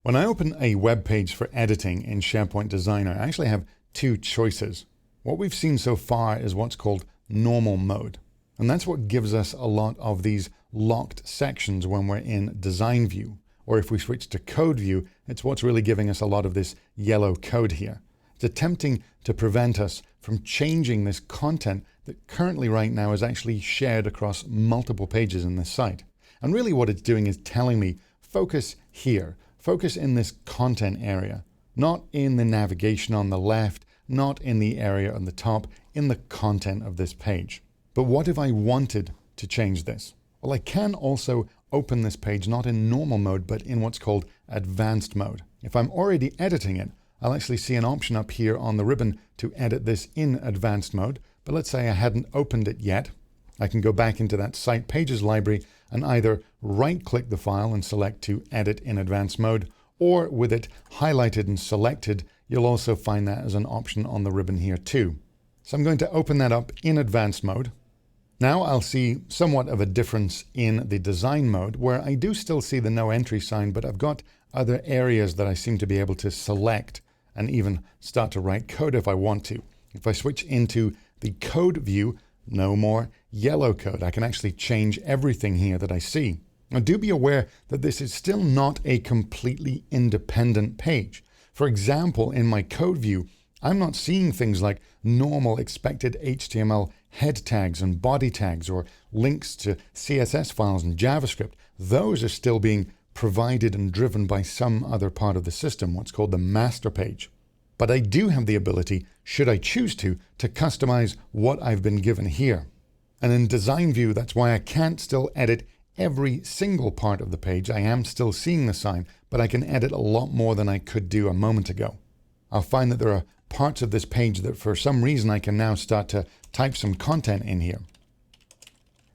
When I open a web page for editing in SharePoint Designer, I actually have two choices. What we've seen so far is what's called normal mode. And that's what gives us a lot of these locked sections when we're in design view. Or if we switch to code view, it's what's really giving us a lot of this yellow code here. It's attempting to prevent us from changing this content that currently right now is actually shared across multiple pages in this site. And really what it's doing is telling me, focus here. Focus in this content area, not in the navigation on the left, not in the area on the top, in the content of this page. But what if I wanted to change this? Well, I can also open this page not in normal mode, but in what's called advanced mode. If I'm already editing it, I'll actually see an option up here on the ribbon to edit this in advanced mode. But let's say I hadn't opened it yet. I can go back into that Site Pages library and either right-click the file and select to edit in advanced mode, or with it highlighted and selected, you'll also find that as an option on the ribbon here too. So I'm going to open that up in advanced mode. Now I'll see somewhat of a difference in the design mode, where I do still see the no entry sign, but I've got other areas that I seem to be able to select and even start to write code if I want to. If I switch into the code view, no more yellow code. I can actually change everything here that I see. Now do be aware that this is still not a completely independent page. For example, in my code view, I'm not seeing things like normal expected HTML head tags and body tags or links to CSS files and JavaScript. Those are still being provided and driven by some other part of the system, what's called the master page. But I do have the ability, should I choose to customize what I've been given here. And in design view, that's why I can't still edit every single part of the page. I am still seeing the sign, but I can edit a lot more than I could do a moment ago. I'll find that there are parts of this page that for some reason I can now start to type some content in here.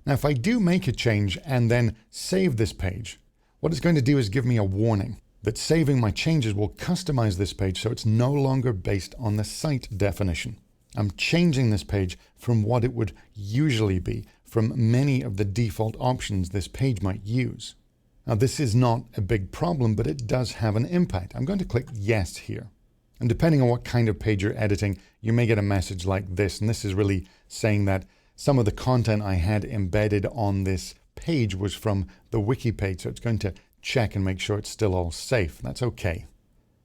Now, if I do make a change and then save this page, what it's going to do is give me a warning that saving my changes will customize this page so it's no longer based on the site definition. I'm changing this page from what it would usually be, from many of the default options this page might use. Now, this is not a big problem, but it does have an impact. I'm going to click yes here. And depending on what kind of page you're editing, you may get a message like this. And this is really saying that some of the content I had embedded on this page was from the wiki page. So it's going to check and make sure it's still all safe. That's okay.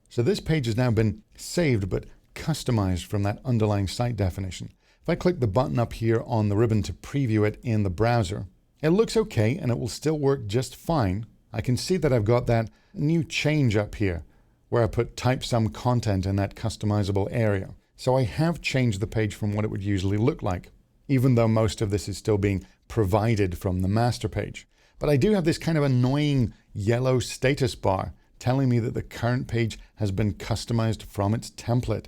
So this page has now been saved, but customized from that underlying site definition. If I click the button up here on the ribbon to preview it in the browser, it looks okay and it will still work just fine. I can see that I've got that new change up here where I put type some content in that customizable area. So I have changed the page from what it would usually look like, even though most of this is still being provided from the master page. But I do have this kind of annoying yellow status bar telling me that the current page has been customized from its template.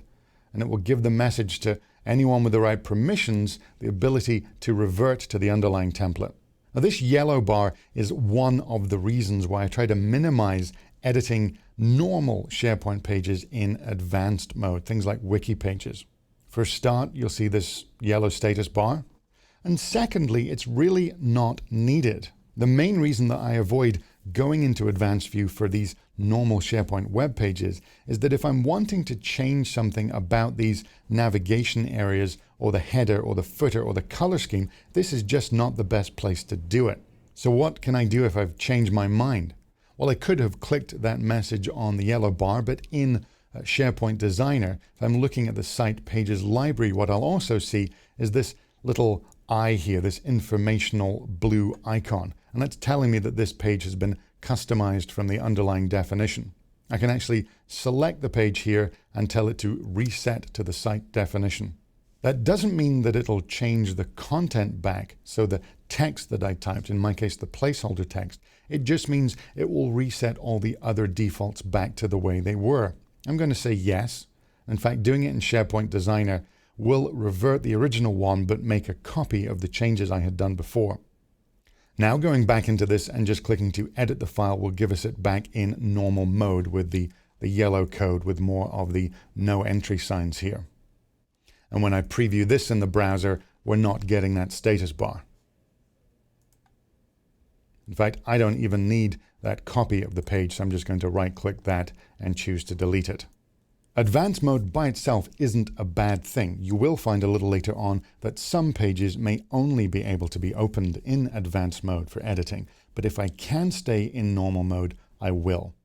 And it will give the message to anyone with the right permissions the ability to revert to the underlying template. Now, this yellow bar is one of the reasons why I try to minimize editing normal SharePoint pages in advanced mode, things like wiki pages. For a start, you'll see this yellow status bar. And secondly, it's really not needed. The main reason that I avoid going into advanced view for these normal SharePoint web pages is that if I'm wanting to change something about these navigation areas or the header or the footer or the color scheme, this is just not the best place to do it. So what can I do if I've changed my mind? Well, I could have clicked that message on the yellow bar, but in SharePoint Designer, if I'm looking at the Site Pages library, what I'll also see is this little eye here, this informational blue icon. And that's telling me that this page has been customized from the underlying definition. I can actually select the page here and tell it to reset to the site definition. That doesn't mean that it'll change the content back, so the text that I typed, in my case the placeholder text, it just means it will reset all the other defaults back to the way they were. I'm going to say yes. In fact, doing it in SharePoint Designer will revert the original one, but make a copy of the changes I had done before. Now going back into this and just clicking to edit the file will give us it back in normal mode with the yellow code with more of the no entry signs here. And when I preview this in the browser, we're not getting that status bar. In fact, I don't even need that copy of the page. So I'm just going to right click that and choose to delete it. Advanced mode by itself isn't a bad thing. You will find a little later on that some pages may only be able to be opened in advanced mode for editing. But if I can stay in normal mode, I will.